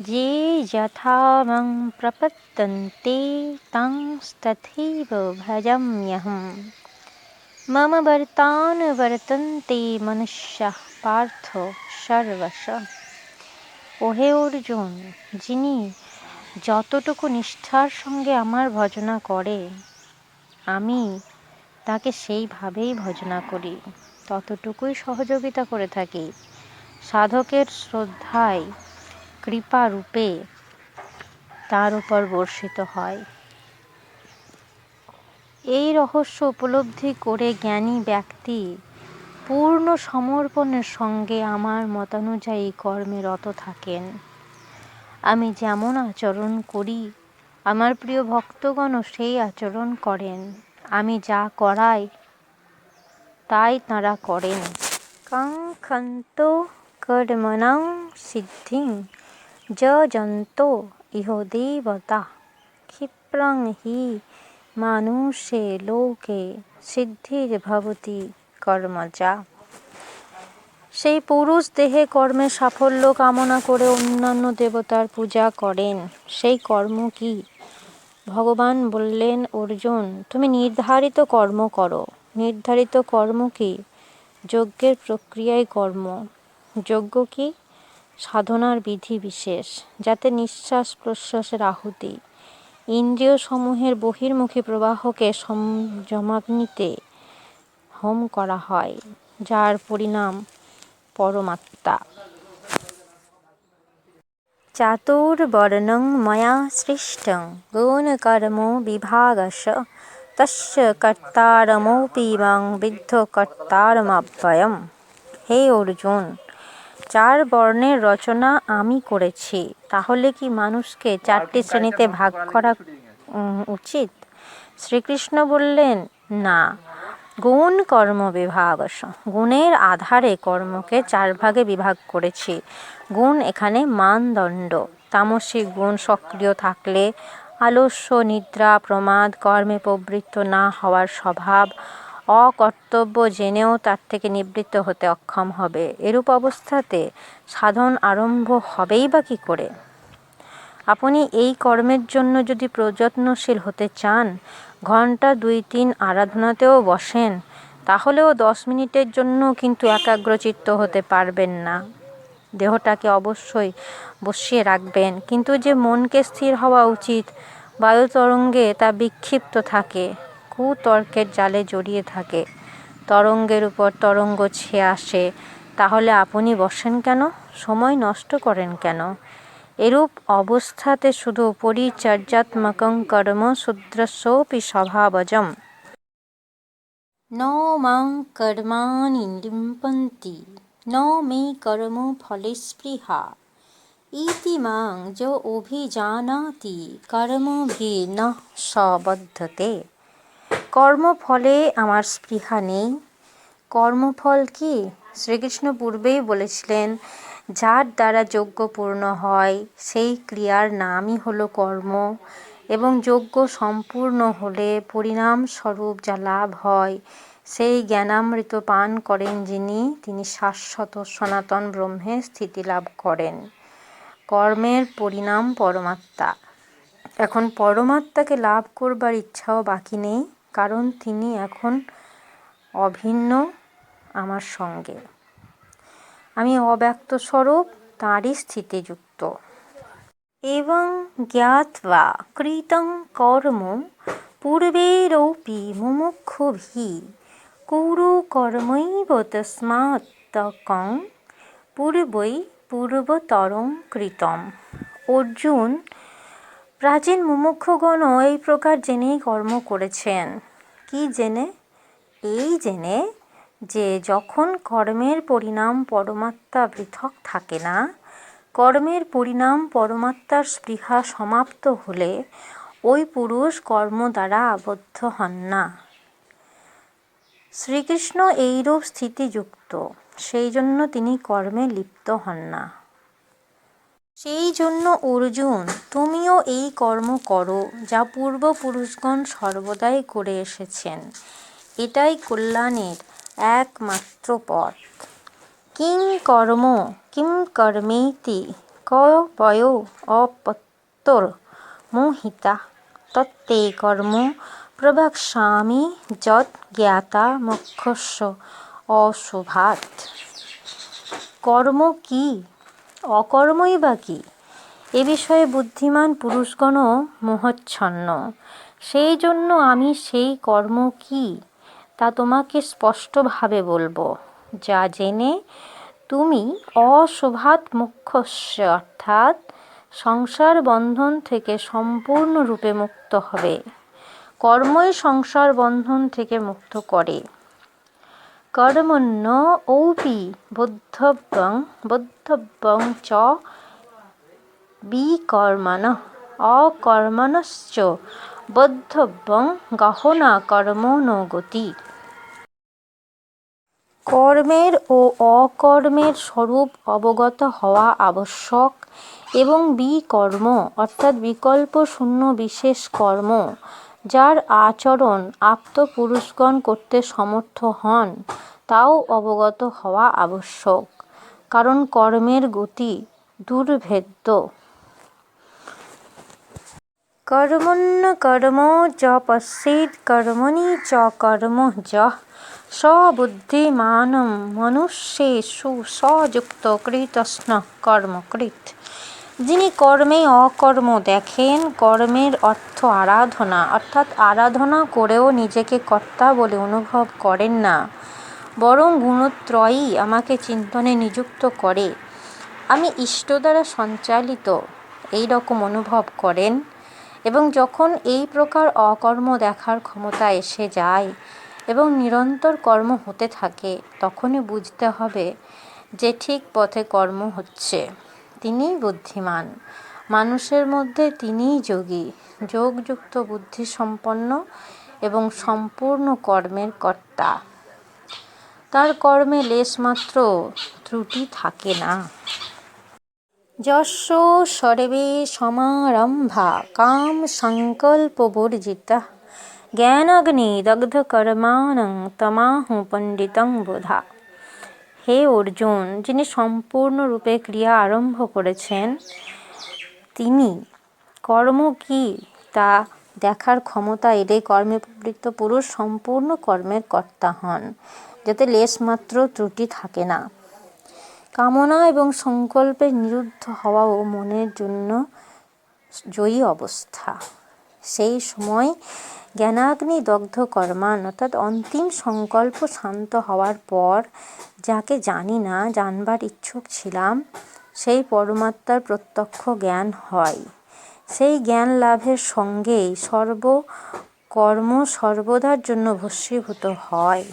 ये यथा मां प्रपद्यन्ते तांस्तथैव भजाम्यहम्। मम वर्तानुवर्तन्ते মনুষ্যাः পার্থ সর্বশঃ। ওহে অর্জুন, যিনি যতটুকু নিষ্ঠার সঙ্গে আমার ভজনা করে আমি তাকে সেইভাবেই ভজনা করি, ততটুকুই সহযোগিতা করে থাকি। সাধকের শ্রদ্ধায় কৃপা রূপে তার উপর বর্ষিত হয়। এই রহস্য উপলব্ধি করে জ্ঞানী ব্যক্তি পূর্ণ সমর্পণের সঙ্গে আমার মতানুযায়ী কর্মে রত থাকেন। আমি যেমন আচরণ করি আমার প্রিয় ভক্তগণও সেই আচরণ করেন। আমি যা করাই তাই তাঁরা করেন। কাঙ্ক্ষন্তো কর্মণাং সিদ্ধিং যজন্তো ইহ দেবতা ক্ষিপ্রং হি মানুষে লোকে সিদ্ধির্ভবতি কর্মজা। সেই পুরুষ দেহে কর্মের সাফল্য কামনা করে অন্যান্য দেবতার পূজা করেন। সেই কর্ম কি? ভগবান বললেন, অর্জুন, তুমি নির্ধারিত কর্ম করো। নির্ধারিত কর্ম কি? যজ্ঞের প্রক্রিয়ায় কর্ম। যজ্ঞ কি? সাধনার বিধি বিশেষ, যাতে নিঃশ্বাস প্রশ্বাসের আহুতি ইন্দ্রিয় সমূহের বহির্মুখী প্রবাহকে সংযমাগ্নিতে হোম করা হয়, যার পরিণাম পরমাত্মা। চাতুর্বর্ণ্যং ময়া সৃষ্টং গুণকর্ম বিভাগশ তস্য কর্তারমপি মাং বিদ্ধ কর্তারমব্যয়ম। হে অর্জুন, 4 বর্ণের রচনা আমি করেছি, তাহলে কি মানুষকে 4টি শ্রেণীতে ভাগ করা উচিত? শ্রীকৃষ্ণ বললেন, না। গুণ কর্ম বিভাগশ, গুণের আধারে কর্মকে 4 ভাগে বিভাগ করেছি। গুণ এখানে মানদণ্ড। তামসিক গুণ সক্রিয় থাকলে আলস্য, নিদ্রা, প্রমাদ, কর্মে প্রবৃত্ত না হওয়ার স্বভাব, অকর্তব্য জেনেও তার থেকে নিবৃত্ত হতে অক্ষম হবে। এরূপ অবস্থাতে সাধন আরম্ভ হবেই বা কী করে? আপনি এই কর্মের জন্য যদি প্রযত্নশীল হতে চান, ঘণ্টা 2-3 আরাধনাতেও বসেন, তাহলেও 10 মিনিটের জন্য কিন্তু একাগ্রচিত্ত হতে পারবেন না। দেহটাকে অবশ্যই বসিয়ে রাখবেন, কিন্তু যে মনকে স্থির হওয়া উচিত, বায়ুতরঙ্গে তা বিক্ষিপ্ত থাকে, কুতর্কের জালে জড়িয়ে থাকে, তরঙ্গের উপর তরঙ্গ ছেয়ে আসে। তাহলে আপনি বসেন কেন? সময় নষ্ট করেন কেন? এরূপ অবস্থাতে শুধু পরিচর্যাত্মকং কর্ম শূদ্রস্যোপি স্বভাবজম ন মাং কর্মাণি লিম্পন্তি ন মে কর্ম ফলে স্পৃহা ইতি মাং য অভিজানাতি কর্মভির্নঃ স বধ্যতে। কর্মফলে আমার স্পৃহা নেই। কর্মফল কি? শ্রীকৃষ্ণ পূর্বেই বলেছিলেন, যার দ্বারা যজ্ঞ পূর্ণ হয় সেই ক্রিয়ার নামই হলো কর্ম, এবং যজ্ঞ সম্পূর্ণ হলে পরিণামস্বরূপ যা লাভ হয় সেই জ্ঞানামৃত পান করেন যিনি, তিনি শাশ্বত সনাতন ব্রহ্মে স্থিতি লাভ করেন। কর্মের পরিণাম পরমাত্মা। এখন পরমাত্মাকে লাভ করবার ইচ্ছাও বাকি নেই, কারণ তিনি এখন অভিন্ন আমার সঙ্গে। আমি অব্যক্ত স্বরূপ, তাঁরই স্থিতিযুক্ত। এবং জ্ঞাত্বা কৃতং কর্ম পূর্বেরপি মুমুক্ষুভিঃ কুরু কর্মৈব তস্মাৎ ত্যক্তং পূর্বৈ পূর্বতরং কৃতম। অর্জুন, প্রাচীন মুমুক্ষুগণও এই প্রকার জেনেই কর্ম করেছেন। কি জেনে? এই জেনে যে যখন কর্মের পরিণাম পরমাত্মা পৃথক থাকে না, কর্মের পরিণাম পরমাত্মার স্পৃহা সমাপ্ত হলে ওই পুরুষ কর্ম দ্বারা আবদ্ধ হন না। শ্রীকৃষ্ণ এইরূপ স্থিতিযুক্ত, সেই জন্য তিনি কর্মে লিপ্ত হন না। সেই জন্য অর্জুন, তুমিও এই কর্ম করো যা পূর্বপুরুষগণ সর্বদাই করে এসেছেন। এটাই কল্যাণের একমাত্র পথ। কিং কর্ম কিং কর্মেতি কবয়ো অপত্যর মোহিতা তত্তে কর্ম প্রবক্ষ্যামি যৎ জ্ঞাতা মোক্ষস্য অশুভাৎ। কর্ম কি, অকর্মই বা কি, এ বিষয়ে বুদ্ধিমান পুরুষগণও মোহচ্ছন্ন। সেই জন্য আমি সেই কর্ম কি তা তোমাকে স্পষ্টভাবে বলবো, যা জেনে তুমি অশুভাৎ মোক্ষস্য অর্থাৎ সংসার বন্ধন থেকে সম্পূর্ণরূপে মুক্ত হবে। কর্মই সংসার বন্ধন থেকে মুক্ত করে। কর্মণ্য ঔপি বদ্ধব্যং চ বিকর্মণঃ অকর্মণশ্চ বদ্ধব্যং গহনা কর্মণো গতি। কর্মের ও অকর্মের স্বরূপ অবগত হওয়া আবশ্যক এবং বিকর্ম অর্থাৎ বিকল্প শূন্য বিশেষ কর্ম যার আচরণ আপ্ত পুরুষগণ করতে সমর্থ হন তাও অবগত হওয়া আবশ্যক, কারণ কর্মের গতি দুর্ভেদ্য। কর্মণ্য কর্ম য পশ্যেৎ কর্মণি চ কর্ম যঃ স বুদ্ধিমানঃ মনুষ্যেষু স যুক্ত কৃতস্নঃ কর্মকৃৎ। যিনি কর্মে অকর্ম দেখেন, কর্মের অর্থ আরাধনা অর্থাৎ আরাধনা করেও নিজেকে কর্তা বলে অনুভব করেন না, বরং গুণত্রয়ী আমাকে চিন্তনে নিযুক্ত করে আমি ইষ্ট দ্বারা সঞ্চালিত এই রকম অনুভব করেন, এবং যখন এই প্রকার অকর্ম দেখার ক্ষমতা এসে যায় এবং নিরন্তর কর্ম হতে থাকে, তখনই বুঝতে হবে যে ঠিক পথে কর্ম হচ্ছে। তিনিই বুদ্ধিমান, মানুষের মধ্যে তিনিই যোগী, যোগযুক্ত বুদ্ধিসম্পন্ন এবং সম্পূর্ণ কর্মের কর্তা। তার কর্মে লেশমাত্র ত্রুটি থাকে না। যস্য সর্বে সমারম্ভা কাম সংকল্পবর্জিতাঃ জ্ঞানাগ্নিদগ্ধকর্মাণং তমাহু পণ্ডিতং বুধা। হে অর্জুন, যিনি সম্পূর্ণরূপে ক্রিয়া আরম্ভ করেছেন, তিনি কর্ম কি তা দেখার ক্ষমতা এলে কর্মে প্রবৃত্ত পুরুষ সম্পূর্ণ কর্মের কর্তা হন, যাতে লেশমাত্র ত্রুটি থাকে না। কামনা এবং সংকল্পের নিরুদ্ধ হওয়াও মনের জন্য জয়ী অবস্থা। সেই সময় জ্ঞানাগ্নি দগ্ধ কর্মাণ অর্থাৎ অন্তিম সংকল্প শান্ত হওয়ার পর যাকে জানি না, জানবার ইচ্ছুক ছিলাম, সেই পরমাত্মার প্রত্যক্ষ জ্ঞান হয়। সেই জ্ঞান লাভের সঙ্গেই সর্বকর্ম সর্বদার জন্য ভস্মীভূত হয়।